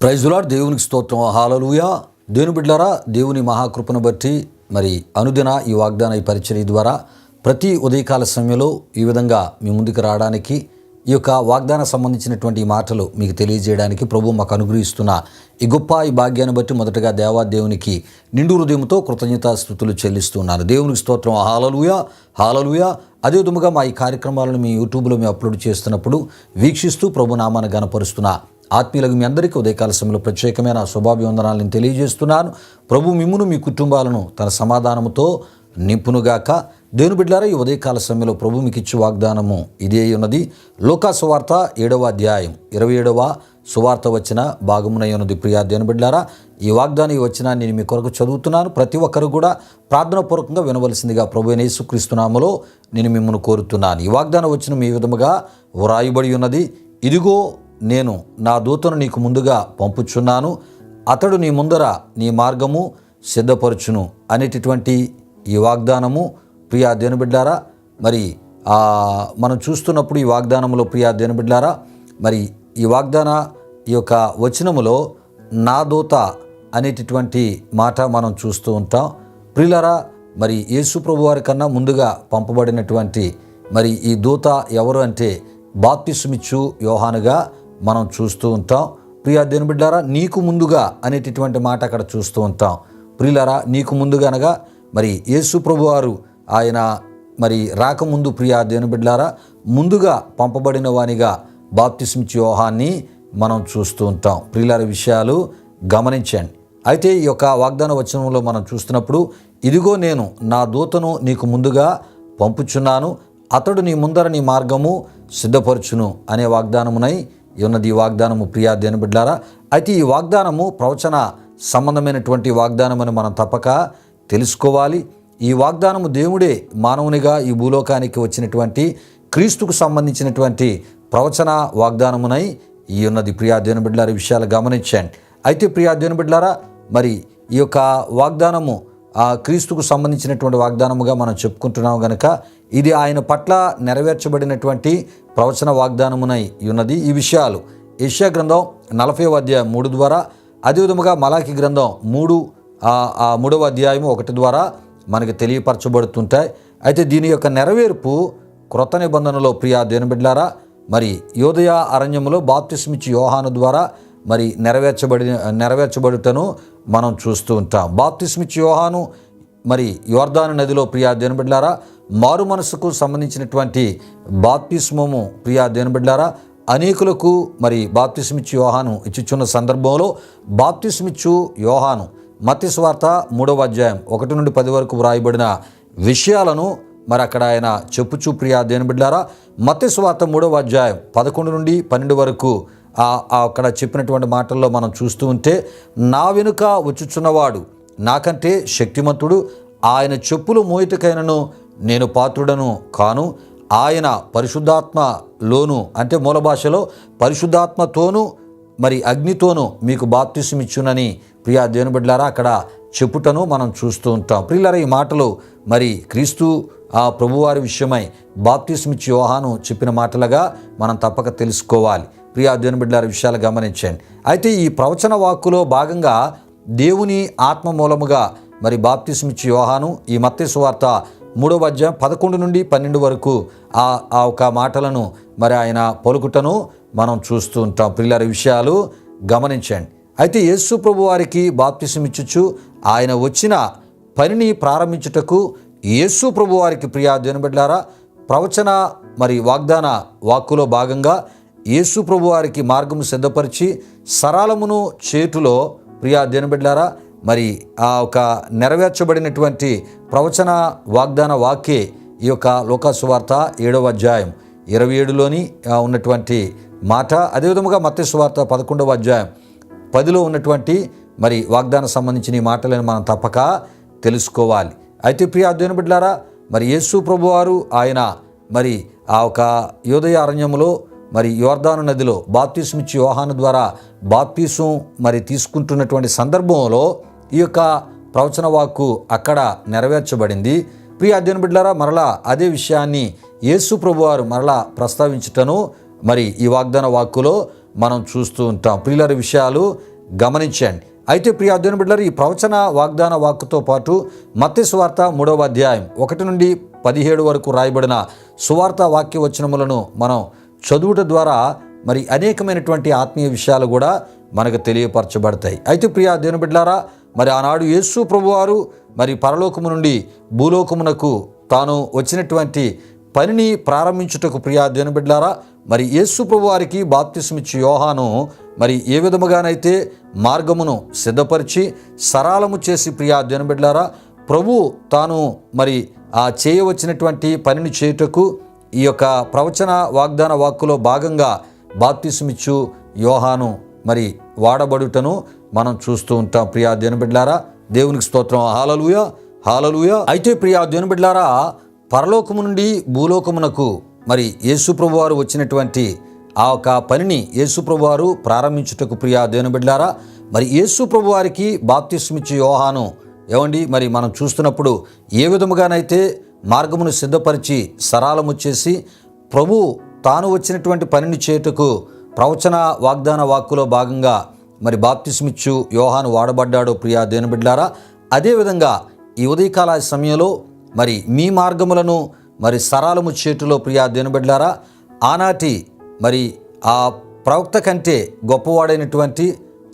Praise the lord. దేవునికి స్తోత్రం. హల్లెలూయా. దేవుని బిడ్డలారా, దేవుని మహాకృపను బట్టి మరి అనుదిన ఈ వాగ్దాన ఈ పరిచర్య ద్వారా ప్రతి ఉదయకాల సమయంలో ఈ విధంగా మీ ముందుకు రావడానికి, ఈ యొక్క వాగ్దాన సంబంధించినటువంటి మాటలు మీకు తెలియజేయడానికి ప్రభు మాకు అనుగ్రహిస్తున్న ఈ గొప్ప ఈ భాగ్యాన్ని బట్టి మొదటగా దేవునికి నిండు హృదయంతో కృతజ్ఞతాస్తుతులు చెల్లిస్తున్నాను. దేవునికి స్తోత్రం. హల్లెలూయా, హల్లెలూయా. అదే విధముగా మా ఈ కార్యక్రమాలను మీ యూట్యూబ్లో మేము అప్లోడ్ చేస్తున్నప్పుడు వీక్షిస్తూ ప్రభు నామాన్ని గణపరుస్తున్న ఆత్మీయులకు మీ అందరికీ ఉదయకాల సమయంలో ప్రత్యేకమైన శుభాభివందనాలను తెలియజేస్తున్నాను. ప్రభు మిమ్మును మీ కుటుంబాలను తన సమాధానముతో నింపునుగాక. దేవుని బిడ్డలారా, ఈ ఉదయకాల సమయంలో ప్రభు మీకు ఇచ్చే వాగ్దానము ఇదే ఉన్నది. లూకా సువార్త 7వ అధ్యాయం 27వ సువార్త వచ్చిన భాగమునై ఉన్నది. ప్రియా దేవుని బిడ్డలారా, ఈ వాగ్దానం ఈ వచనాన్ని నేను మీ కొరకు చదువుతున్నాను. ప్రతి ఒక్కరు కూడా ప్రార్థనాపూర్వకంగా వినవలసిందిగా ప్రభు అయిన యేసుక్రీస్తు నామములో నేను మిమ్మల్ని కోరుతున్నాను. ఈ వాగ్దానం వచనం ఈ విధముగా వ్రాయబడి ఉన్నది. ఇదిగో నేను నా దూతను నీకు ముందుగా పంపుచున్నాను, అతడు నీ ముందర నీ మార్గము సిద్ధపరచును అనేటటువంటి ఈ వాగ్దానము ప్రియా దేవుని బిడ్డలారా, మరి మనం చూస్తున్నప్పుడు ఈ వాగ్దానంలో ప్రియా దేవుని బిడ్డలారా, మరి ఈ వాగ్దాన ఈ యొక్క వచనములో నా దూత అనేటటువంటి మాట మనం చూస్తూ ఉంటాం. ప్రియులారా, మరి యేసు ప్రభు వారి కన్నా ముందుగా పంపబడినటువంటి మరి ఈ దూత ఎవరు అంటే బాప్తిస్మిచ్చు యోహానుగా మనం చూస్తూ ఉంటాం. ప్రియా దేవుని బిడ్డలారా, నీకు ముందుగా అనేటటువంటి మాట అక్కడ చూస్తూ ఉంటాం. ప్రియులారా, నీకు ముందుగా అనగా మరి యేసు ప్రభు వారు ఆయన మరి రాకముందు ప్రియా దేవుని బిడ్డలారా ముందుగా పంపబడిన వానిగా బాప్తిస్మిచ్చు యోహాన్ని మనం చూస్తూ ఉంటాం. ప్రియులార విషయాలు గమనించండి. అయితే ఈ యొక్క వాగ్దాన వచనంలో మనం చూస్తున్నప్పుడు ఇదిగో నేను నా దూతను నీకు ముందుగా పంపుచున్నాను, అతడు నీ ముందర నీ మార్గము సిద్ధపరచును అనే వాగ్దానమునై ఉన్నది. ఈ వాగ్దానము ప్రియా దేవుని బిడ్డలారా, అయితే ఈ వాగ్దానము ప్రవచన సంబంధమైనటువంటి వాగ్దానం అని మనం తప్పక తెలుసుకోవాలి. ఈ వాగ్దానము దేవుడే మానవునిగా ఈ భూలోకానికి వచ్చినటువంటి క్రీస్తుకు సంబంధించినటువంటి ప్రవచన వాగ్దానమునై ఈ ఉన్నది. ప్రియా దేవుని బిడ్డలారా, విషయాలు గమనించండి. అయితే ప్రియా దేవుని బిడ్డలారా, మరి ఈ యొక్క వాగ్దానము క్రీస్తుకు సంబంధించినటువంటి వాగ్దానముగా మనం చెప్పుకుంటున్నాము గనక ఇది ఆయన పట్ల నెరవేర్చబడినటువంటి ప్రవచన వాగ్దానమునై ఉన్నది. ఈ విషయాలు యెషయా గ్రంథం 40వ అధ్యాయం 3 ద్వారా, అదేవిధముగా మలాకి గ్రంథం 3వ అధ్యాయం 1 ద్వారా మనకి తెలియపరచబడుతుంటాయి. అయితే దీని యొక్క నెరవేర్పు క్రొత్త నిబంధనలో ప్రియా దేవుని బిడ్డలారా, మరి యోదయ అరణ్యములో బాప్తిస్మిచ్చు యోహాను ద్వారా మరి నెరవేర్చబడుటను మనం చూస్తూ ఉంటాం. బాప్తిస్మిచ్చు యోహాను మరి యోర్దాను నదిలో ప్రియా దేవుని బిడ్డలారా మారు మనసుకు సంబంధించినటువంటి బాప్తిస్మము ప్రియా దేవుని బిడ్డలారా అనేకులకు మరి బాప్తిస్మిచ్చు యోహాను ఇచ్చుచున్న సందర్భంలో బాప్తిస్మిచ్చు యోహాను మత్తయి సువార్త 3వ అధ్యాయం 1 నుండి 10 వరకు వ్రాయబడిన విషయాలను మరి అక్కడ ఆయన చెప్పుచూ ప్రియా దేవుని బిడ్డలారా మత్తయి సువార్త 3వ అధ్యాయం 11 నుండి 12 వరకు అక్కడ చెప్పినటువంటి మాటల్లో మనం చూస్తూ ఉంటే, నా వెనుక వచ్చుచున్నవాడు నాకంటే శక్తిమంతుడు, ఆయన చెప్పులు మోయుటకైనను నేను పాత్రుడను కాను, ఆయన పరిశుద్ధాత్మలోను అంటే మూల భాషలో పరిశుద్ధాత్మతోనూ మరి అగ్నితోనూ మీకు బాప్తిస్మిచ్చునని ప్రియా దేవుని బిడ్డలారా అక్కడ చెప్పుటను మనం చూస్తూ ఉంటాం. ప్రియులారా, ఈ మాటలు మరి క్రీస్తు ప్రభువారి విషయమై బాప్తిస్మిచ్చు యోహాను చెప్పిన మాటలుగా మనం తప్పక తెలుసుకోవాలి. ప్రియా దేవుని బిడ్డలారా, విషయాలు గమనించండి. అయితే ఈ ప్రవచన వాక్కులో భాగంగా దేవుని ఆత్మ మూలముగా మరి బాప్తిస్మిచ్చు యోహాను ఈ మత్తయి సువార్త 3వ అధ్యాయం 11 నుండి 12 వరకు ఆ ఒక మాటలను మరి ఆయన పలుకుటను మనం చూస్తూ ఉంటాం. ప్రియులారా, విషయాలు గమనించండి. అయితే యేసు ప్రభు వారికి బాప్తిస్మిచ్చుచు ఆయన వచ్చిన పనిని ప్రారంభించుటకు యేసు ప్రభు వారికి ప్రియా దేవుని బిడ్డలారా ప్రవచన మరి వాగ్దాన వాక్కులో భాగంగా యేసు ప్రభు వారికి మార్గము సిద్ధపరిచి సరళమును చేటులో ప్రియా దేవుని బిడ్డలారా మరి ఆ ఒక నెరవేర్చబడినటువంటి ప్రవచన వాగ్దాన వాక్యే ఈ యొక్క లూకా సువార్త 7వ అధ్యాయం 27లోని ఉన్నటువంటి మాట. అదేవిధముగా మత్తయి సువార్త 11వ అధ్యాయం 10లో ఉన్నటువంటి మరి వాగ్దాన సంబంధించిన ఈ మాటలను మనం తప్పక తెలుసుకోవాలి. అయితే ప్రియా దేవుని బిడ్డలారా, మరి యేసు ప్రభువారు ఆయన మరి ఆ ఒక యోదయ అరణ్యములో మరి యోర్దాను నదిలో బాప్తిస్మిచ్చు యోహాను ద్వారా బాప్తిసం మరి తీసుకుంటున్నటువంటి సందర్భంలో ఈ యొక్క ప్రవచన వాక్కు అక్కడ నెరవేర్చబడింది. ప్రియా దేవుని బిడ్డలారా, మరలా అదే విషయాన్ని యేసు ప్రభువారు మరలా ప్రస్తావించుటను మరి ఈ వాగ్దాన వాక్కులో మనం చూస్తూ ఉంటాం. ప్రియులారా, విషయాలు గమనించండి. అయితే ప్రియ దేవుని బిడ్డలారా, ఈ ప్రవచన వాగ్దాన వాక్కుతో పాటు మత్తయి సువార్త 3వ అధ్యాయం 1 నుండి 17 వరకు రాయబడిన సువార్త వాక్య వచనములను మనం చదువుట ద్వారా మరి అనేకమైనటువంటి ఆత్మీయ విషయాలు కూడా మనకు తెలియపరచబడతాయి. అయితే ప్రియ దేవుని బిడ్డలారా, మరి ఆనాడు యేసు ప్రభువారు మరి పరలోకము నుండి భూలోకమునకు తాను వచ్చినటువంటి పనిని ప్రారంభించుటకు ప్రియ దేవుని బిడ్డలారా, మరి యేసు ప్రభువారికి బాప్తిస్మిచ్చి యోహాను మరి ఏ విధముగానైతే మార్గమును సిద్ధపరిచి సరళము చేసి ప్రియ దేవుని బిడ్డలారా, ప్రభు తాను మరి ఆ చేయవచ్చినటువంటి పనిని చేయుటకు ఈ యొక్క ప్రవచన వాగ్దాన వాక్కులో భాగంగా బాప్తిస్మిచ్చు యోహాను మరి వాడబడుటను మనం చూస్తూ ఉంటాం. ప్రియా దేవుని బిడ్డలారా, దేవునికి స్తోత్రం. హల్లెలూయా, హల్లెలూయా. అయితే ప్రియా దేవుని బిడ్డలారా, పరలోకము నుండి భూలోకమునకు మరి యేసు ప్రభువారు వచ్చినటువంటి ఆ ఒక పనిని యేసు ప్రభువారు ప్రారంభించుటకు ప్రియా దేవుని బిడ్డలారా, మరి యేసు ప్రభువారికి బాప్తిస్మిచ్చు యోహాను ఏమండి మరి మనం చూస్తున్నప్పుడు ఏ విధముగానైతే మార్గమును సిద్ధపరిచి సరళము చేసి ప్రభు తాను వచ్చినటువంటి పనిని చేయుటకు ప్రవచన వాగ్దాన వాక్కులో భాగంగా మరి బాప్తిస్మిచ్చు యోహాను వాడబడ్డాడో ప్రియా దేవుని బిడ్డలారా, అదేవిధంగా ఈ ఉదయకాల సమయంలో మరి మీ మార్గములను మరి సరళము చేయుటలో ప్రియా దేవుని బిడ్డలారా, ఆనాటి మరి ఆ ప్రవక్త కంటే గొప్పవాడైనటువంటి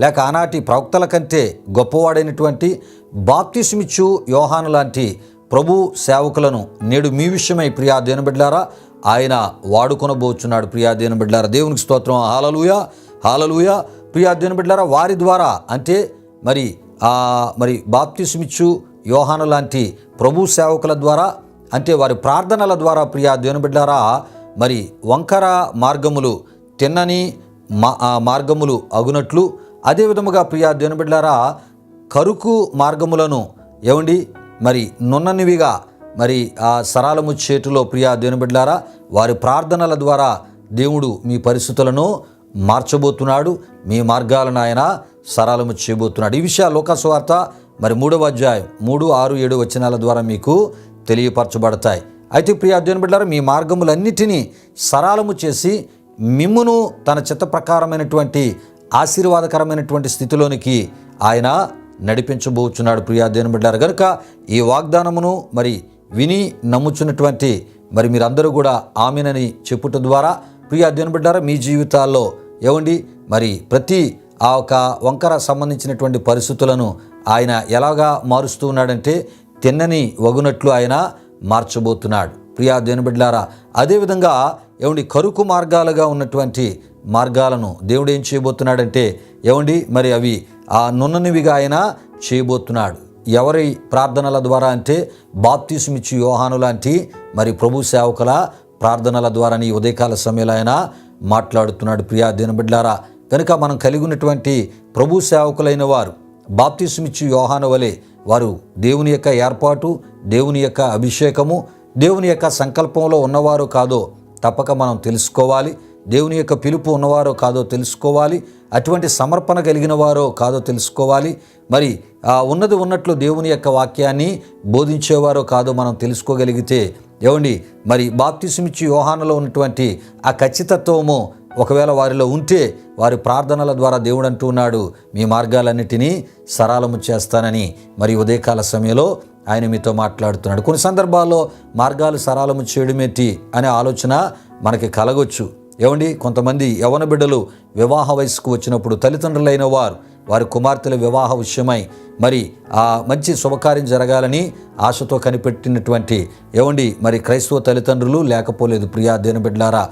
లేక ఆనాటి ప్రవక్తల కంటే గొప్పవాడైనటువంటి బాప్తిస్మిచ్చు యోహాను లాంటి ప్రభు సేవకులను నేడు మీ విషయమై ప్రియా దేవుని బిడ్డలారా ఆయన వాడుకొనబోచున్నాడు. ప్రియా దేవుని బిడ్డలారా, దేవునికి స్తోత్రం. హల్లెలూయా, హల్లెలూయా. ప్రియా దేవుని బిడ్డలారా, వారి ద్వారా అంటే మరి బాప్తిస్మిచ్చు యోహాను లాంటి ప్రభు సేవకుల ద్వారా అంటే వారి ప్రార్థనల ద్వారా ప్రియా దేవుని బిడ్డలారా, మరి వంకర మార్గములు తిన్నని మార్గములు అగునట్లు, అదేవిధముగా ప్రియా దేవుని బిడ్డలారా కరుకు మార్గములను ఏమండి మరి నున్ననివిగా మరి ఆ సరళము చేటులో ప్రియా దేవుని బిడ్డలారా వారి ప్రార్థనల ద్వారా దేవుడు మీ పరిస్థితులను మార్చబోతున్నాడు. మీ మార్గాలను ఆయన సరళము చేయబోతున్నాడు. ఈ విషయాలు లూకా సువార్త మరి 3వ అధ్యాయం 3, 6, 7 వచనాల ద్వారా మీకు తెలియపరచబడతాయి. అయితే ప్రియా దేవుని బిడ్డలారా, మీ మార్గములన్నిటినీ సరళము చేసి మిమ్మును తన చిత్త ప్రకారమైనటువంటి ఆశీర్వాదకరమైనటువంటి స్థితిలోనికి ఆయన నడిపించబోచున్నాడు. ప్రియా దేవుని బిడ్డలారా, కనుక ఈ వాగ్దానమును మరి విని నమ్ముచున్నటువంటి మరి మీరందరూ కూడా ఆమెనని చెప్పుట ద్వారా ప్రియా దేవుని బిడ్డలారా మీ జీవితాల్లో ఏమండి మరి ప్రతి ఆ ఒక వంకర సంబంధించినటువంటి పరిస్థితులను ఆయన ఎలాగా మారుస్తూ ఉన్నాడంటే తిన్నని వగునట్లు ఆయన మార్చబోతున్నాడు. ప్రియా దేవుని బిడ్డలారా, అదేవిధంగా ఏమండి కరుకు మార్గాలుగా ఉన్నటువంటి మార్గాలను దేవుడు ఏం చేయబోతున్నాడంటే ఏమండి మరి అవి ఆ నున్ననివిగా ఆయన చేయబోతున్నాడు. ఎవరి ప్రార్థనల ద్వారా అంటే బాప్తిస్మిచ్చు యోహాను లాంటి మరి ప్రభు సేవకుల ప్రార్థనల ద్వారా ఈ ఉదయకాల సమయంలో ఆయన మాట్లాడుతున్నాడు. ప్రియా దేవుని బిడ్డలారా, కనుక మనం కలిగి ఉన్నటువంటి ప్రభు సేవకులైన వారు బాప్తిస్మిచ్చు యోహాను వలె వారు దేవుని యొక్క ఏర్పాటు, దేవుని యొక్క అభిషేకము, దేవుని యొక్క సంకల్పంలో ఉన్నవారు కాదో తప్పక మనం తెలుసుకోవాలి. దేవుని యొక్క పిలుపు ఉన్నవారో కాదో తెలుసుకోవాలి. అటువంటి సమర్పణ కలిగిన వారో కాదో తెలుసుకోవాలి. మరి ఉన్నది ఉన్నట్లు దేవుని యొక్క వాక్యాన్ని బోధించేవారో కాదో మనం తెలుసుకోగలిగితే ఏమండి మరి బాప్తిస్మిచ్చు యోహానులో ఉన్నటువంటి ఆ ఖచ్చితత్వము ఒకవేళ వారిలో ఉంటే వారి ప్రార్థనల ద్వారా దేవుడు అంటూ ఉన్నాడు, మీ మార్గాలన్నిటినీ సరళము చేస్తానని. మరి ఉదయకాల సమయంలో ఆయన మీతో మాట్లాడుతున్నాడు. కొన్ని సందర్భాల్లో మార్గాలు సరళము చేయడమేంటి అనే ఆలోచన మనకి కలగొచ్చు. ఏమండి కొంతమంది యవ్వన బిడ్డలు వివాహ వయసుకు వచ్చినప్పుడు తల్లిదండ్రులైన వారి కుమార్తెల వివాహ విషయమై మరి ఆ మంచి శుభకార్యం జరగాలని ఆశతో కనిపెట్టినటువంటి ఏమండి మరి క్రైస్తవ తల్లిదండ్రులు లేకపోలేదు. ప్రియా దేవుని బిడ్డలారా,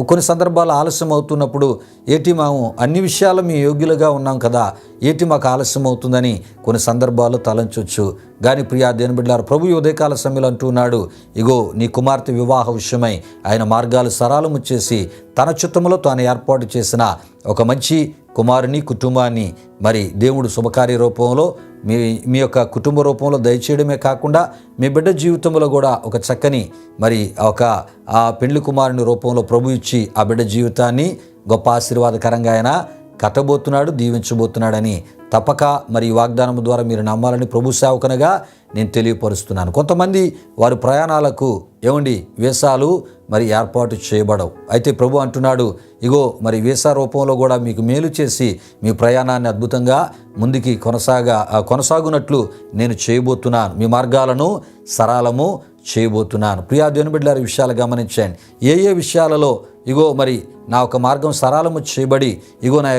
కొన్ని సందర్భాలు ఆలస్యం అవుతున్నప్పుడు ఏటి మేము అన్ని విషయాలు మీ యోగ్యులుగా ఉన్నాం కదా, ఏటి మాకు ఆలస్యం అవుతుందని కొన్ని సందర్భాలు తలంచొచ్చు. కానీ ప్రియా దేవుని బిడ్డలారా, ప్రభు ఉదయకాల సమయంలో అంటున్నాడు, ఇగో నీ కుమార్తె వివాహ విషయమై ఆయన మార్గాలు సరళము చేసి తన చిత్తములో తాను ఏర్పాటు చేసిన ఒక మంచి కుమారుని కుటుంబాన్ని మరి దేవుడు శుభకార్య రూపంలో మీ యొక్క కుటుంబ రూపంలో దయచేయడమే కాకుండా మీ బిడ్డ జీవితంలో కూడా ఒక చక్కని మరి ఒక ఆ పెండ్లి కుమారుని రూపంలో ప్రభు ఇచ్చి ఆ బిడ్డ జీవితాన్ని గొప్ప ఆశీర్వాదకరంగా ఆయన కట్టబోతున్నాడు, దీవించబోతున్నాడని తప్పక మరి వాగ్దానం ద్వారా మీరు నమ్మాలని ప్రభు సేవకునిగా నేను తెలియపరుస్తున్నాను. కొంతమంది వారి ప్రయాణాలకు ఏమండి వీసాలు మరి ఏర్పాటు చేయబడవు. అయితే ప్రభు అంటున్నాడు, ఇగో మరి వీసా రూపంలో కూడా మీకు మేలు చేసి మీ ప్రయాణాన్ని అద్భుతంగా ముందుకి కొనసాగునట్లు నేను చేయబోతున్నాను. మీ మార్గాలను సరళము చేయబోతున్నాను. ప్రియా దేవుని బిడ్డలారా, ఈ విషయాలు గమనించండి. ఏ విషయాలలో ఇగో మరి నా యొక్క మార్గం సరళము చేయబడి ఇగో నా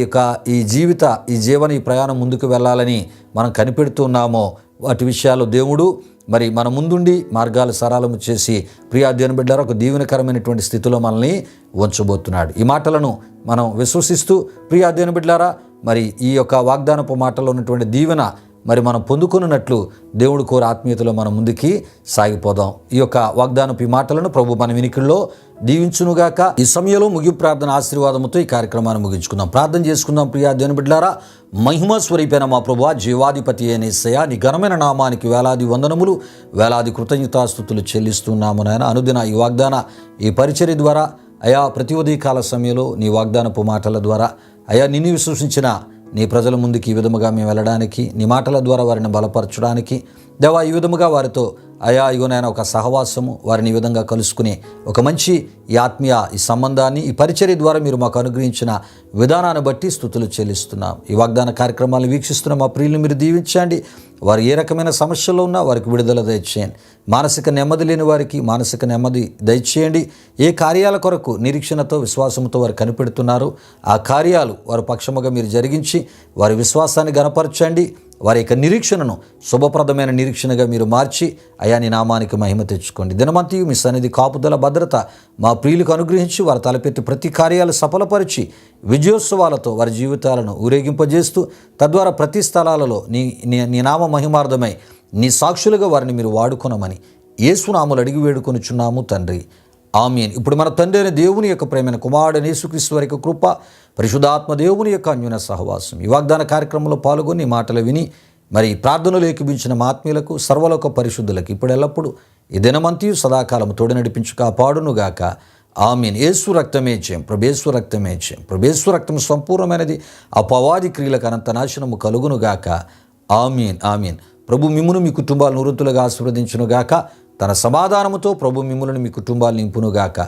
యొక్క ఈ జీవన ఈ ప్రయాణం ముందుకు వెళ్ళాలని మనం కనిపెడుతున్నామో వాటి విషయాలు దేవుడు మరి మన ముందుండి మార్గాలు సరళము చేసి ప్రియా దేవుని బిడ్డలారా ఒక దీవెనకరమైనటువంటి స్థితిలో మనల్ని ఉంచబోతున్నాడు. ఈ మాటలను మనం విశ్వసిస్తూ ప్రియా దేవుని బిడ్డలారా మరి ఈ యొక్క వాగ్దానపు మాటలో ఉన్నటువంటి దీవెన మరి మనం పొందుకున్నట్లు దేవుడు కోరి ఆత్మీయతలో మనం ముందుకి సాగిపోదాం. ఈ యొక్క వాగ్దానపు ఈ మాటలను ప్రభు మన వినికిల్లో దీవించునుగాక. ఈ సమయంలో ముగింపు ప్రార్థన ఆశీర్వాదముతో ఈ కార్యక్రమాన్ని ముగించుకుందాం. ప్రార్థన చేసుకుందాం. ప్రియా దేవుని బిడ్డలారా, మహిమ స్వరూపైన మా ప్రభువా, జీవాధిపతి అయిన యేసయ్యా, నీ ఘనమైన నామానికి వేలాది వందనములు, వేలాది కృతజ్ఞతాస్తుతులు చెల్లిస్తున్నాము నాయన. అనుదిన ఈ వాగ్దాన ఈ పరిచర్య ద్వారా అయా ప్రతి ఉదయకాల సమయంలో నీ వాగ్దానపు మాటల ద్వారా అయా నిన్ను విశ్వసించిన నీ ప్రజల ముందుకి ఈ విధముగా మేము వెళ్ళడానికి, నీ మాటల ద్వారా వారిని బలపరచడానికి దేవా, ఈ విధముగా వారితో అయా ఇగోనైనా ఒక సహవాసము వారిని ఈ విధంగా కలుసుకుని ఒక మంచి ఈ సంబంధాన్ని ఈ పరిచర్య ద్వారా మీరు మాకు అనుగ్రహించిన విధానాన్ని బట్టి స్తుతులు చెల్లిస్తున్నాం. ఈ వాగ్దాన కార్యక్రమాలను వీక్షిస్తున్న మా ప్రియులను మీరు దీవించండి. వారు ఏ రకమైన సమస్యల్లో ఉన్నా వారికి విడుదల దయచేయండి. మానసిక నెమ్మది లేని వారికి మానసిక నెమ్మది దయచేయండి. ఏ కార్యాల కొరకు నిరీక్షణతో విశ్వాసంతో వారు కనిపెడుతున్నారు ఆ కార్యాలు వారి పక్షముగా మీరు జరిగించి వారి విశ్వాసాన్ని గణపరచండి. వారి యొక్క నిరీక్షణను శుభప్రదమైన నిరీక్షణగా మీరు మార్చి అయా నీ నామానికి మహిమ తెచ్చుకోండి. దినమంతయు మీ సన్నిధి కాపుదల భద్రత మా ప్రియులకు అనుగ్రహించి వారు తలపెట్టి ప్రతి కార్యాలు సఫలపరిచి విజయోత్సవాలతో వారి జీవితాలను ఊరేగింపజేస్తూ తద్వారా ప్రతి స్థలాలలో నీ నామ మహిమార్థమై నీ సాక్షులుగా వారిని మీరు వాడుకొనమని యేసు నామములో అడిగి వేడుకొనుచున్నాము తండ్రి, ఆమేన్. ఇప్పుడు మన తండ్రి అయిన దేవుని యొక్క ప్రేమైన కుమారుడైన యేసుక్రీస్తు వారి యొక్క కృప, పరిశుద్ధాత్మ దేవుని యొక్క అన్యోన్య సహవాసం ఈ వాగ్దాన కార్యక్రమంలో పాల్గొని మాటలు విని మరి ప్రార్థనలు ఏకీభించిన మా ఆత్మీయులకు సర్వలోక పరిశుద్ధులకు ఇప్పుడు ఎల్లప్పుడూ ఈ దినమంతయు సదాకాలం తోడు నడిపించు కాపాడునుగాక. ఆమేన్. యేసు రక్తమే జయం, ప్రభేశ్వర రక్తమే జయం. ప్రభేశ్వర రక్తం సంపూర్ణమైనది, అపవాది క్రియలకు అనంత నాశనము కలుగునుగాక. ఆమేన్, ఆమేన్. ప్రభు మిమ్మును మీ కుటుంబాలను నూరంతులుగా ఆశీర్వదించునుగాక. తన సమాధానముతో ప్రభు మిమ్ములను మీ కుటుంబాలు నింపునుగాక.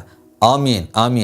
ఆమేన్, ఆమేన్.